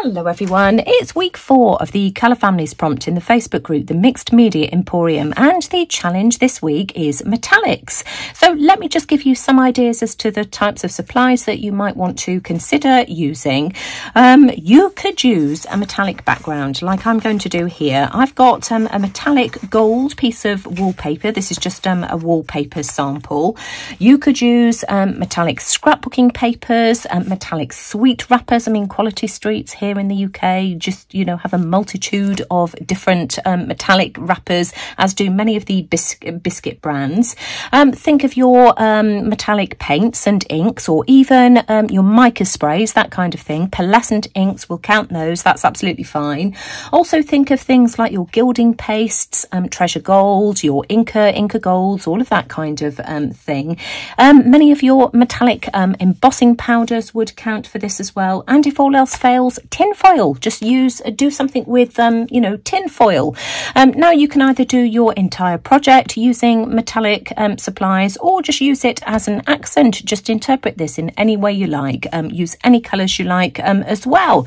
Hello everyone, it's week 4 of the Colour Families prompt in the Facebook group, the Mixed Media Emporium, and the challenge this week is metallics. So let me just give you some ideas as to the types of supplies that you might want to consider using. You could use a metallic background like I'm going to do here. I've got a metallic gold piece of wallpaper. This is just a wallpaper sample. You could use metallic scrapbooking papers, metallic sweet wrappers. I mean, Quality Streets here in the UK just, you know, have a multitude of different metallic wrappers, as do many of the biscuit brands. Think of your metallic paints and inks, or even your mica sprays, that kind of thing. Pearlescent inks, will count those, that's absolutely fine. Also think of things like your gilding pastes, treasure gold, your Inca golds, all of that kind of thing. Many of your metallic embossing powders would count for this as well. And if all else fails, tin foil. Just do something with you know, tin foil. Now you can either do your entire project using metallic supplies, or just use it as an accent. Just interpret this in any way you like. Use any colours you like as well.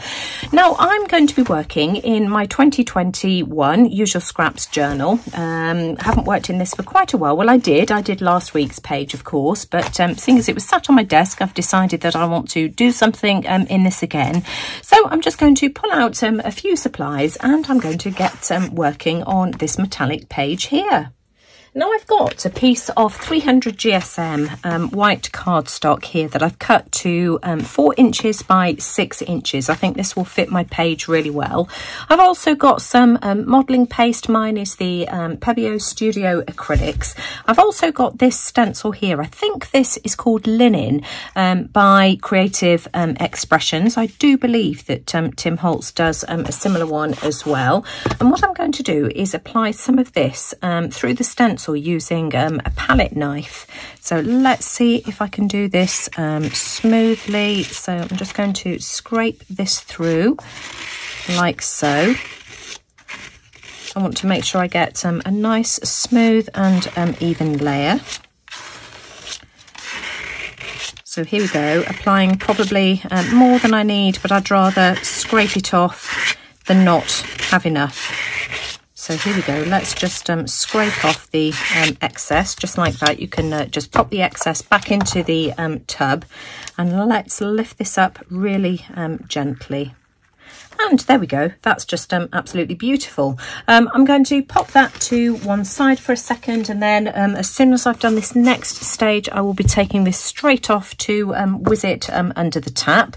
Now I'm going to be working in my 2021 Usual Scraps journal. Haven't worked in this for quite a while. Well, I did last week's page, of course, but seeing as it was sat on my desk, I've decided that I want to do something in this again. So I'm just going to pull out a few supplies, and I'm going to get working on this metallic page here. Now I've got a piece of 300 GSM white cardstock here that I've cut to 4 inches by 6 inches. I think this will fit my page really well. I've also got some modelling paste. Mine is the Pebeo Studio Acrylics. I've also got this stencil here. I think this is called Linen by Creative Expressions. I do believe that Tim Holtz does a similar one as well. And what I'm going to do is apply some of this through the stencil using a palette knife. So let's see if I can do this smoothly. So I'm just going to scrape this through like so. I want to make sure I get a nice smooth and even layer. So here we go, applying probably more than I need, but I'd rather scrape it off than not have enough. So here we go, let's just scrape off the excess, just like that. You can just pop the excess back into the tub, and let's lift this up really gently. And there we go, that's just absolutely beautiful. I'm going to pop that to one side for a second, and then as soon as I've done this next stage, I will be taking this straight off to whiz it under the tap,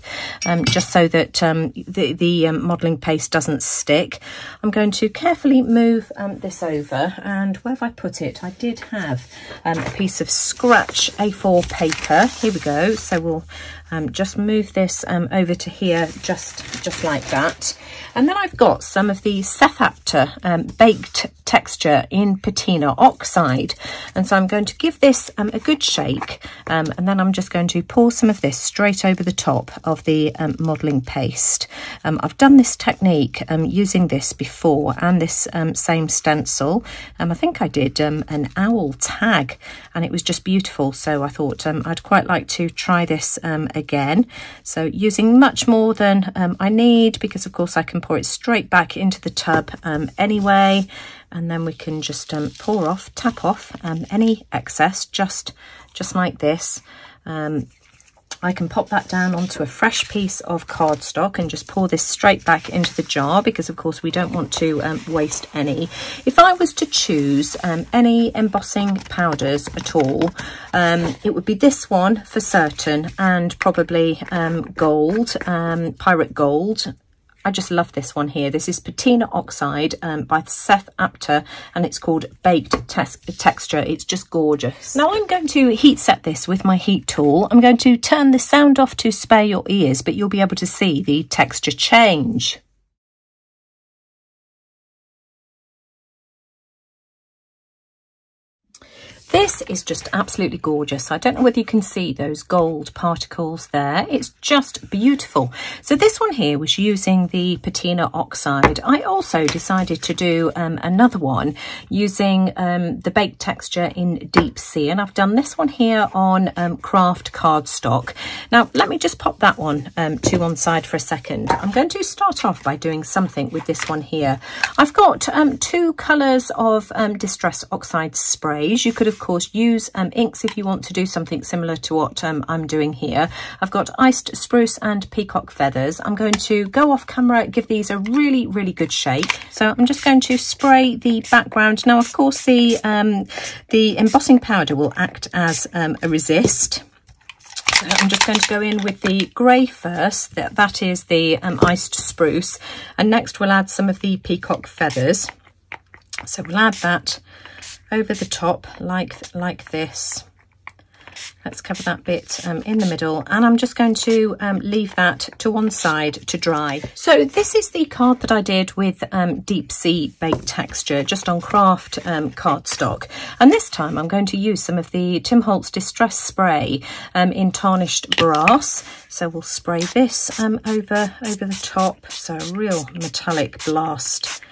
just so that the modelling paste doesn't stick. I'm going to carefully move this over, and where have I put it? I did have a piece of scratch A4 paper. Here we go, so we'll just move this over to here, just like that. And then I've got some of the Seth Apter baked texture in patina oxide, and so I'm going to give this a good shake, and then I'm just going to pour some of this straight over the top of the modelling paste. I've done this technique using this before, and this same stencil. I think I did an owl tag, and it was just beautiful, so I thought I'd quite like to try this again. So using much more than I need, because of course I can pour it straight back into the tub anyway, and then we can just tap off any excess, just like this. I can pop that down onto a fresh piece of cardstock and just pour this straight back into the jar, because of course we don't want to waste any. If I was to choose any embossing powders at all, it would be this one for certain, and probably gold, pirate gold. I just love this one here. This is Patina Oxide by Seth Apter, and it's called Baked Texture. It's just gorgeous. Now I'm going to heat set this with my heat tool. I'm going to turn the sound off to spare your ears, but you'll be able to see the texture change. This is just absolutely gorgeous. I don't know whether you can see those gold particles there. It's just beautiful. So this one here was using the patina oxide. I also decided to do another one using the baked texture in Deep Sea, and I've done this one here on craft cardstock. Now let me just pop that one to one side for a second. I'm going to start off by doing something with this one here. I've got two colours of Distress Oxide sprays. You could of course use inks if you want to do something similar to what I'm doing here. I've got Iced Spruce and Peacock Feathers. I'm going to go off camera, give these a really good shake. So I'm just going to spray the background. Now of course the embossing powder will act as a resist. So I'm just going to go in with the grey first, that is the Iced Spruce, and next we'll add some of the Peacock Feathers. So we'll add that over the top like this. Let's cover that bit in the middle, and I'm just going to leave that to one side to dry. So this is the card that I did with Deep Sea baked texture, just on craft cardstock. And this time I'm going to use some of the Tim Holtz Distress Spray in Tarnished Brass. So we'll spray this over the top, so a real metallic blast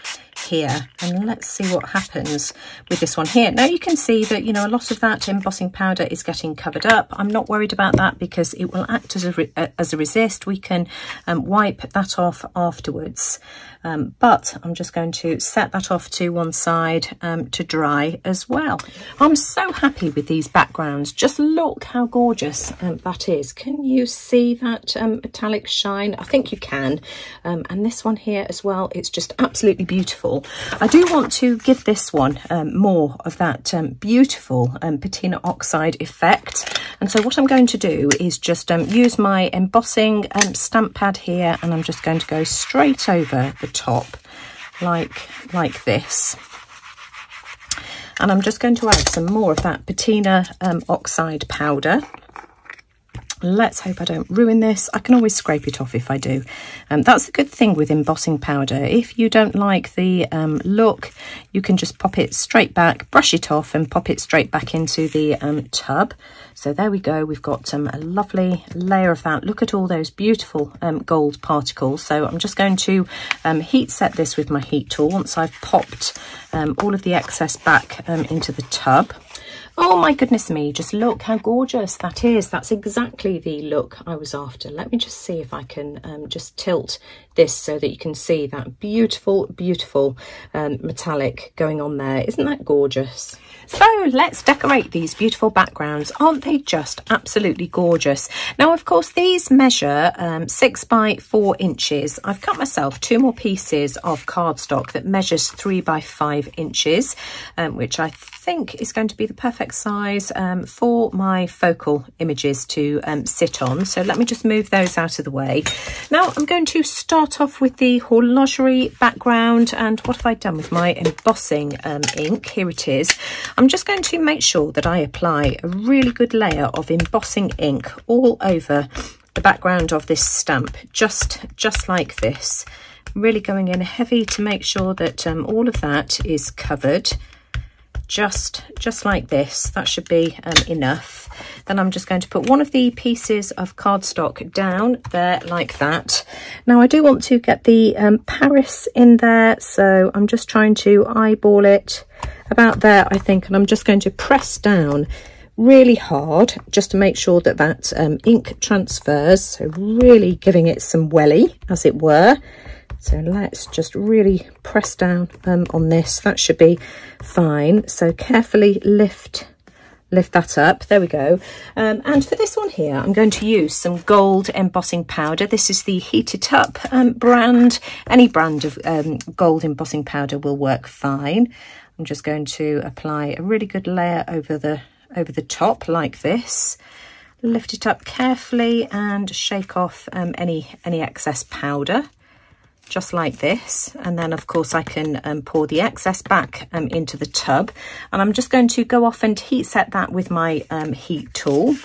here, and let's see what happens with this one here. Now you can see that, you know, a lot of that embossing powder is getting covered up. I'm not worried about that because it will act as a resist. We can wipe that off afterwards, but I'm just going to set that off to one side to dry as well. I'm so happy with these backgrounds. Just look how gorgeous that is. Can you see that metallic shine? I think you can. And this one here as well, it's just absolutely beautiful. I do want to give this one more of that beautiful patina oxide effect, and so what I'm going to do is just use my embossing stamp pad here, and I'm just going to go straight over the top like this, and I'm just going to add some more of that patina oxide powder. Let's hope I don't ruin this. I can always scrape it off if I do. That's the good thing with embossing powder. If you don't like the look, you can just pop it straight back, brush it off and pop it straight back into the tub. So there we go. We've got a lovely layer of that. Look at all those beautiful gold particles. So I'm just going to heat set this with my heat tool once I've popped all of the excess back into the tub. Oh my goodness me, just look how gorgeous that is. That's exactly the look I was after. Let me just see if I can just tilt this so that you can see that beautiful metallic going on there. Isn't that gorgeous? So let's decorate these beautiful backgrounds. Aren't they just absolutely gorgeous? Now, of course, these measure 6 by 4 inches. I've cut myself 2 more pieces of cardstock that measures 3 by 5 inches, which I think is going to be the perfect size for my focal images to sit on. So let me just move those out of the way. Now I'm going to start off with the horlogerie background, and what have I done with my embossing ink? Here it is. I'm just going to make sure that I apply a really good layer of embossing ink all over the background of this stamp, just like this. Really going in heavy to make sure that all of that is covered. Just like this. That should be enough. Then I'm just going to put one of the pieces of cardstock down there like that. Now I do want to get the Paris in there, so I'm just trying to eyeball it about there, I think, and I'm just going to press down really hard just to make sure that that ink transfers, so really giving it some welly, as it were. So let's just really press down on this. That should be fine. So carefully lift that up. There we go. And for this one here, I'm going to use some gold embossing powder. This is the Heat It Up brand. Any brand of gold embossing powder will work fine. I'm just going to apply a really good layer over the top like this. Lift it up carefully and shake off any excess powder. Just like this, and then of course I can pour the excess back into the tub, and I'm just going to go off and heat set that with my heat tool.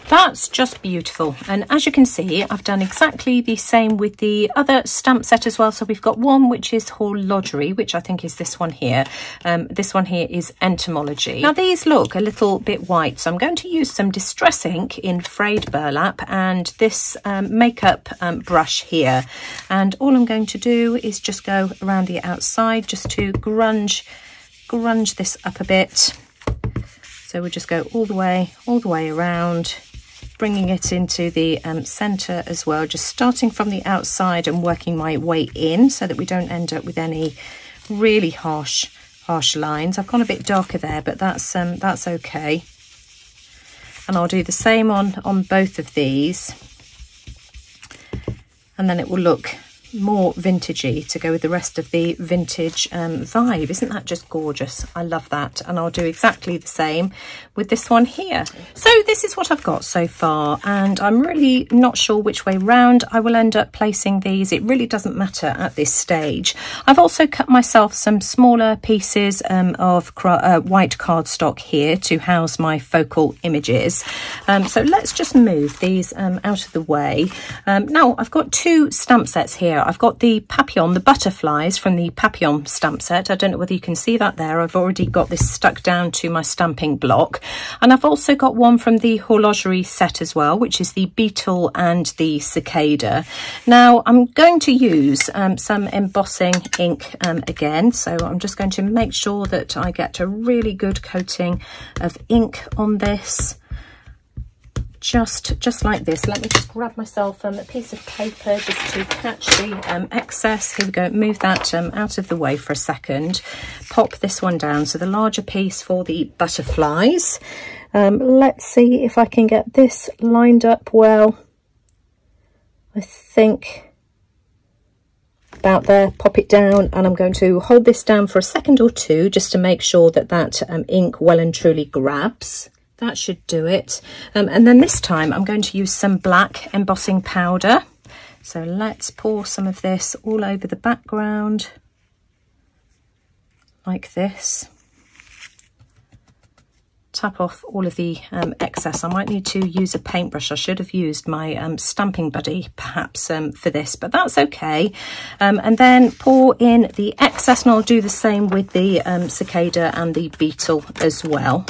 That's just beautiful. And as you can see, I've done exactly the same with the other stamp set as well. So we've got one which is horologery, which I think is this one here. This one here is entomology. Now these look a little bit white, so I'm going to use some distress ink in frayed burlap and this makeup brush here. And all I'm going to do is just go around the outside just to grunge this up a bit. So we'll just go all the way around, bringing it into the centre as well, just starting from the outside and working my way in so that we don't end up with any really harsh lines. I've gone a bit darker there, but that's okay. And I'll do the same on both of these, and then it will look more vintagey to go with the rest of the vintage vibe. Isn't that just gorgeous? I love that. And I'll do exactly the same with this one here. So this is what I've got so far, and I'm really not sure which way round I will end up placing these. It really doesn't matter at this stage. I've also cut myself some smaller pieces of white cardstock here to house my focal images. So let's just move these out of the way. Now I've got two stamp sets here. I've got the papillon, the butterflies from the papillon stamp set. I don't know whether you can see that there. I've already got this stuck down to my stamping block. And I've also got one from the horologery set as well, which is the beetle and the cicada. Now I'm going to use some embossing ink again. So I'm just going to make sure that I get a really good coating of ink on this. Just like this. Let me just grab myself a piece of paper just to catch the excess. Here we go. Move that out of the way for a second. Pop this one down. So the larger piece for the butterflies. Let's see if I can get this lined up well. I think about there. Pop it down, and I'm going to hold this down for a second or two just to make sure that that ink well and truly grabs. That should do it. And then this time I'm going to use some black embossing powder. So let's pour some of this all over the background like this. Tap off all of the excess. I might need to use a paintbrush. I should have used my stamping buddy perhaps for this, but that's okay. And then pour in the excess, and I'll do the same with the cicada and the beetle as well.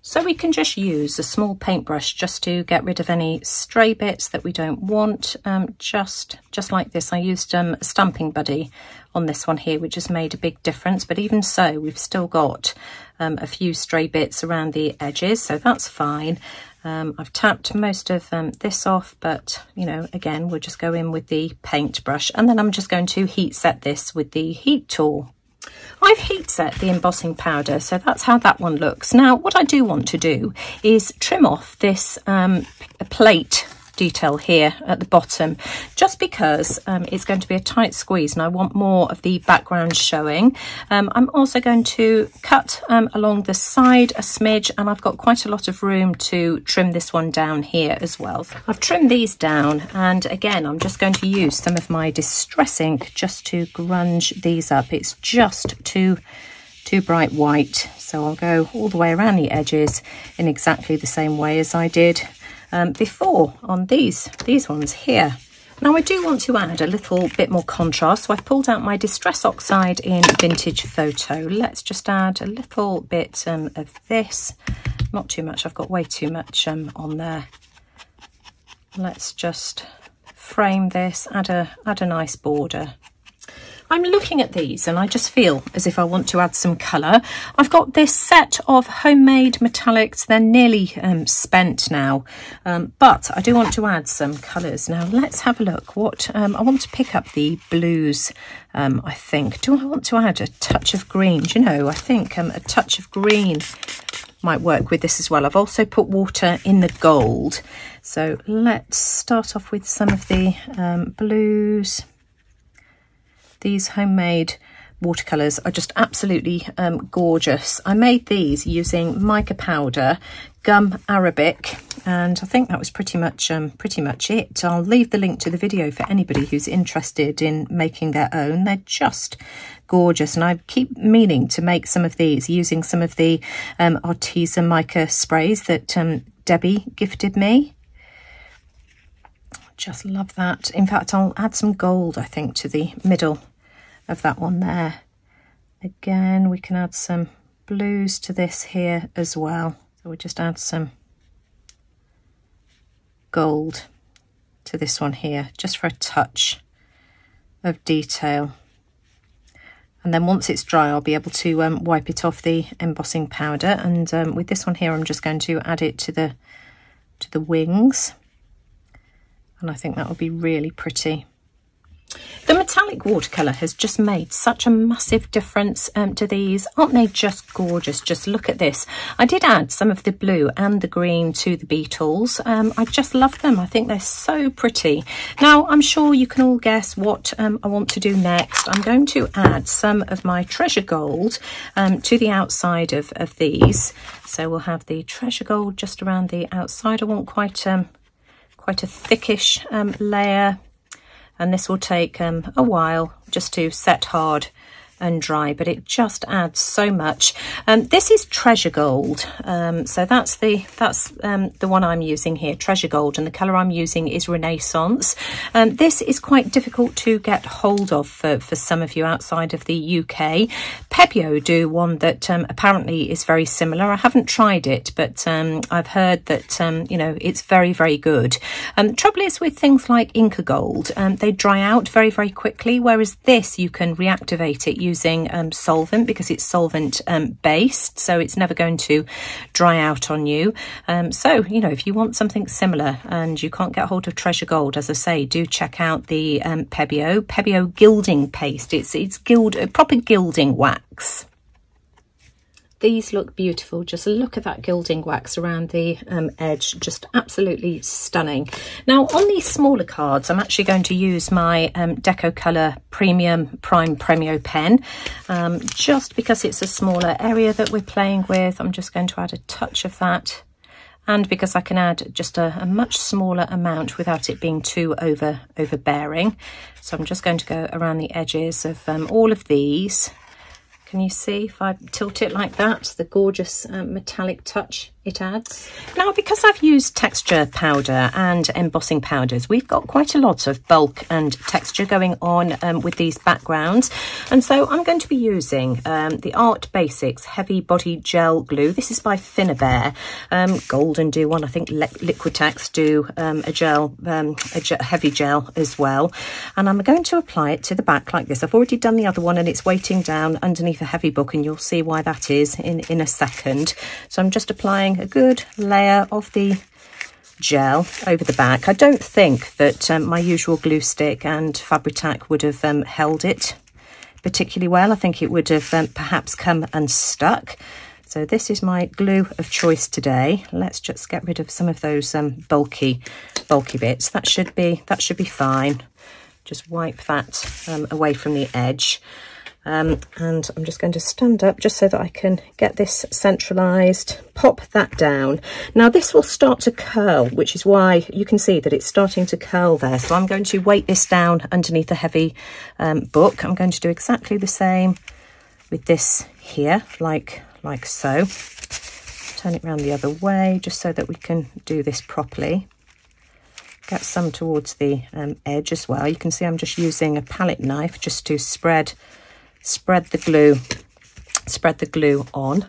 So we can just use a small paintbrush just to get rid of any stray bits that we don't want. Just like this. I used a stamping buddy on this one here, which has made a big difference. But even so, we've still got a few stray bits around the edges, so that's fine. I've tapped most of this off, but you know, again, we'll just go in with the paintbrush, and then I'm just going to heat set this with the heat tool. I've heat set the embossing powder, so that's how that one looks. Now, what I do want to do is trim off this plate detail here at the bottom, just because it's going to be a tight squeeze and I want more of the background showing. I'm also going to cut along the side a smidge, and I've got quite a lot of room to trim this one down here as well. I've trimmed these down, and again I'm just going to use some of my distress ink just to grunge these up. It's just too bright white, so I'll go all the way around the edges in exactly the same way as I did before on these ones here. Now I do want to add a little bit more contrast, so I've pulled out my Distress Oxide in Vintage Photo. Let's just add a little bit of this, not too much, I've got way too much on there. Let's just frame this, add a nice border. I'm looking at these and I just feel as if I want to add some colour. I've got this set of homemade metallics. They're nearly spent now, but I do want to add some colours. Now let's have a look. What I want to pick up the blues, I think. Do I want to add a touch of green? Do you know, I think a touch of green might work with this as well. I've also put water in the gold. So let's start off with some of the blues. These homemade watercolours are just absolutely gorgeous. I made these using mica powder, gum arabic, and I think that was pretty much it. I'll leave the link to the video for anybody who's interested in making their own. They're just gorgeous, and I keep meaning to make some of these using some of the artisan mica sprays that Debbie gifted me. Just love that. In fact, I'll add some gold, I think, to the middle of that one there. Again, we can add some blues to this here as well. So we'll just add some gold to this one here, just for a touch of detail. And then once it's dry, I'll be able to wipe it off the embossing powder. And with this one here, I'm just going to add it to the wings. And I think that will be really pretty. The metallic watercolour has just made such a massive difference to these. Aren't they just gorgeous? Just look at this. I did add some of the blue and the green to the beetles. I just love them. I think they're so pretty. Now, I'm sure you can all guess what I want to do next. I'm going to add some of my treasure gold to the outside of these. So we'll have the treasure gold just around the outside. I want quite a thickish layer. And this will take a while just to set hard and dry, but it just adds so much. This is treasure gold, so that's the one I'm using here, treasure gold, and the colour I'm using is Renaissance. This is quite difficult to get hold of for some of you outside of the UK. Pebeo do one that apparently is very similar. I haven't tried it, but I've heard that you know, it's very, very good. The trouble is with things like Inca Gold, they dry out very, very quickly, whereas this you can reactivate it using solvent, because it's solvent based, so it's never going to dry out on you. So, you know, if you want something similar and you can't get hold of treasure gold, as I say, do check out the Pebeo gilding paste. It's proper gilding wax. These look beautiful. Just look at that gilding wax around the edge, just absolutely stunning. Now, on these smaller cards, I'm actually going to use my Deco Colour Premium Prime Premio pen. Just because it's a smaller area that we're playing with, I'm just going to add a touch of that. And because I can add just a much smaller amount without it being too overbearing. So I'm just going to go around the edges of all of these. Can you see, if I tilt it like that, the gorgeous metallic touch it adds? Now, because I've used texture powder and embossing powders, we've got quite a lot of bulk and texture going on with these backgrounds. And so I'm going to be using the Art Basics Heavy Body Gel Glue. This is by Finnabair. Golden do one. I think Liquitex do a heavy gel as well. And I'm going to apply it to the back like this. I've already done the other one and it's weighting down underneath a heavy book, and you'll see why that is in a second. So I'm just applying a good layer of the gel over the back. I don't think that my usual glue stick and Fabri-Tac would have held it particularly well. I think it would have perhaps come unstuck. So this is my glue of choice today. Let's just get rid of some of those bulky bits. That should be fine. Just wipe that away from the edge. And I'm just going to stand up just so that I can get this centralised, pop that down. Now this will start to curl, which is why you can see that it's starting to curl there. So I'm going to weight this down underneath a heavy book. I'm going to do exactly the same with this here, like so. Turn it around the other way just so that we can do this properly. Get some towards the edge as well. You can see I'm just using a palette knife just to spread the glue on.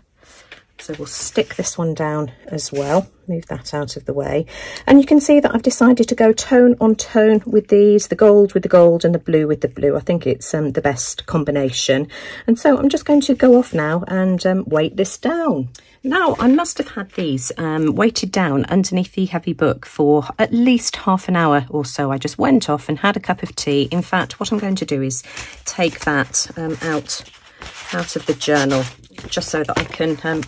So we'll stick this one down as well, move that out of the way. And you can see that I've decided to go tone on tone with these, the gold with the gold and the blue with the blue. I think it's the best combination. And so I'm just going to go off now and weight this down. Now, I must have had these weighted down underneath the heavy book for at least half an hour or so. I just went off and had a cup of tea. In fact, what I'm going to do is take that out of the journal just so that I can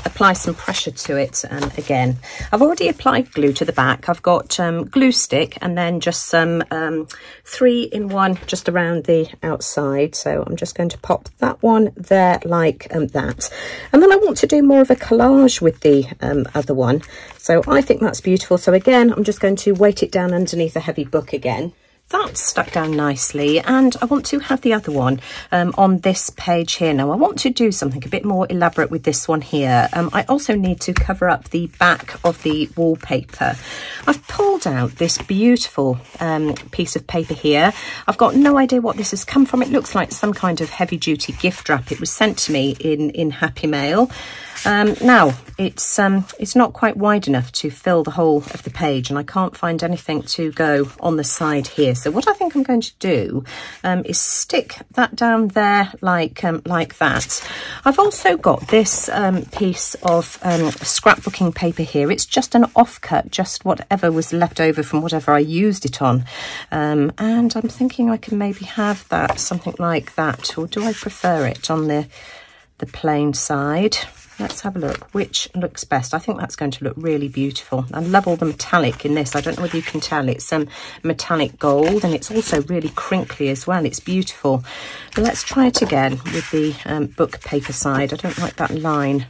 apply some pressure to it again. I've already applied glue to the back. I've got glue stick and then just some 3-in-1 just around the outside. So I'm just going to pop that one there like that. And then I want to do more of a collage with the other one. So I think that's beautiful. So again, I'm just going to weight it down underneath a heavy book again. that's stuck down nicely, and I want to have the other one on this page here. Now I want to do something a bit more elaborate with this one here. I also need to cover up the back of the wallpaper. I've pulled out this beautiful piece of paper here. I've got no idea what this has come from. It looks like some kind of heavy duty gift wrap. It was sent to me in Happy Mail. Now it's not quite wide enough to fill the whole of the page, and I can't find anything to go on the side here. So what I think I'm going to do is stick that down there like that. I've also got this piece of scrapbooking paper here. It's just an offcut, just whatever was left over from whatever I used it on, and I'm thinking I can maybe have that something like that, or do I prefer it on the plain side? Let's have a look which looks best. I think that's going to look really beautiful. I love all the metallic in this. I don't know whether you can tell, it's metallic gold, and it's also really crinkly as well. It's beautiful. But let's try it again with the book paper side. I don't like that line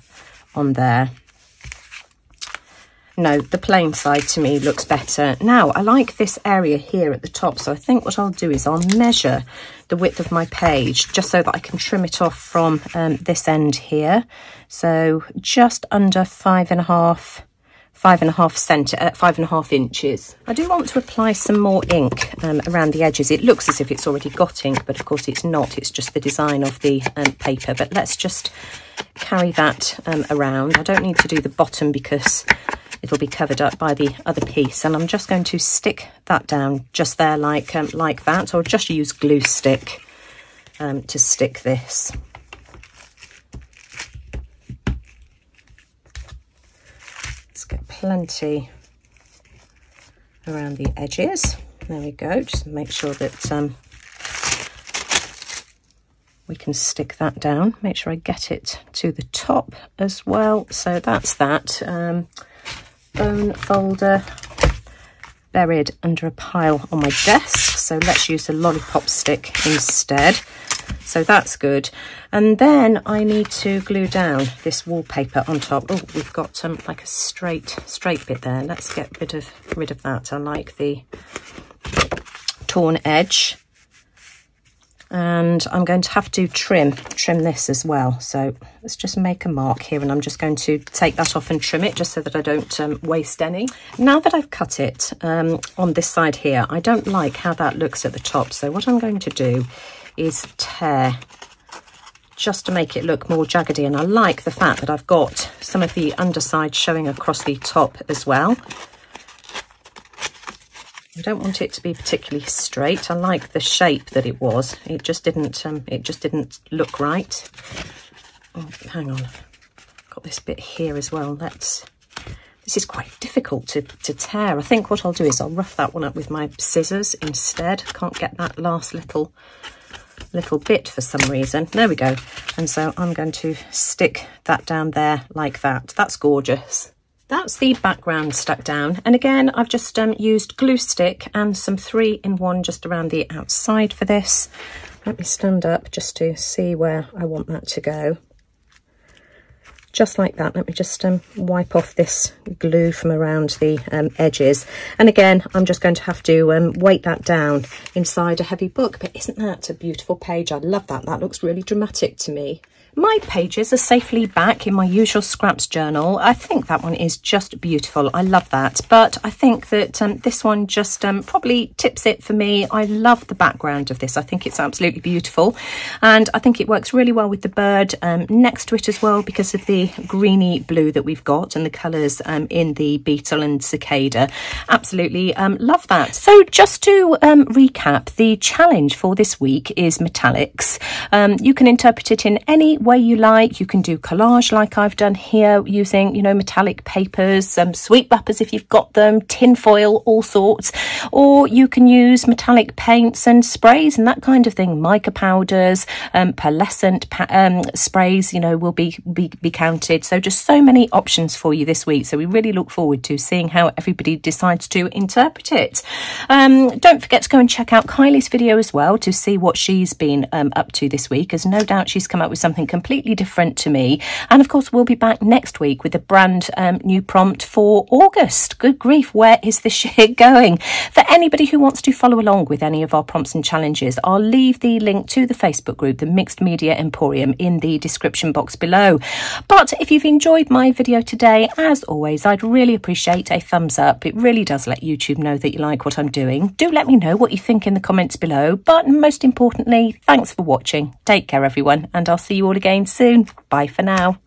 on there. No, the plain side to me looks better. Now, I like this area here at the top, so I think what I'll do is I'll measure the width of my page just so that I can trim it off from this end here. So just under 5.5 inches. I do want to apply some more ink around the edges. It looks as if it's already got ink, but of course it's not. It's just the design of the paper. But let's just carry that around. I don't need to do the bottom because it'll be covered up by the other piece, and I'm just going to stick that down just there like that, or just use glue stick to stick this. Let's get plenty around the edges. There we go. Just make sure that we can stick that down. Make sure I get it to the top as well. So that's that. Bone folder buried under a pile on my desk, so let's use a lollipop stick instead. So that's good. And then I need to glue down this wallpaper on top. Oh, we've got like a straight bit there. Let's get rid of that. I like the torn edge. And I'm going to have to trim this as well. So let's just make a mark here, and I'm just going to take that off and trim it just so that I don't waste any. Now that I've cut it on this side here, I don't like how that looks at the top. So what I'm going to do is tear just to make it look more jaggedy. And I like the fact that I've got some of the underside showing across the top as well. I don't want it to be particularly straight. I like the shape that it was. It just didn't look right. Oh, hang on. Got this bit here as well. This is quite difficult to tear. I think what I'll do is I'll rough that one up with my scissors instead. I can't get that last little bit for some reason. There we go. And so I'm going to stick that down there like that. That's gorgeous. That's the background stuck down, and again I've just used glue stick and some 3-in-1 just around the outside for this. Let me stand up just to see where I want that to go. Just like that. Let me just wipe off this glue from around the edges, and again I'm just going to have to weight that down inside a heavy book. But isn't that a beautiful page? I love that. That looks really dramatic to me. My pages are safely back in my usual scraps journal. I think that one is just beautiful. I love that. But I think that this one just probably tips it for me. I love the background of this. I think it's absolutely beautiful. And I think it works really well with the bird next to it as well, because of the greeny blue that we've got and the colours in the beetle and cicada. Absolutely love that. So just to recap, the challenge for this week is metallics. You can interpret it in any way you like. You can do collage like I've done here using, you know, metallic papers, sweet wrappers if you've got them, tin foil, all sorts, or you can use metallic paints and sprays and that kind of thing. Mica powders, pearlescent sprays, you know, will be counted. So just so many options for you this week. So we really look forward to seeing how everybody decides to interpret it. Don't forget to go and check out Kylie's video as well to see what she's been up to this week, as no doubt she's come up with something completely different to me. And of course, we'll be back next week with a brand new prompt for August. Good grief, where is this year going? For anybody who wants to follow along with any of our prompts and challenges, I'll leave the link to the Facebook group, the Mixed Media Emporium, in the description box below. But if you've enjoyed my video today, as always, I'd really appreciate a thumbs up. It really does let YouTube know that you like what I'm doing. Do let me know what you think in the comments below. But most importantly, thanks for watching. Take care, everyone, and I'll see you all again soon. Bye for now.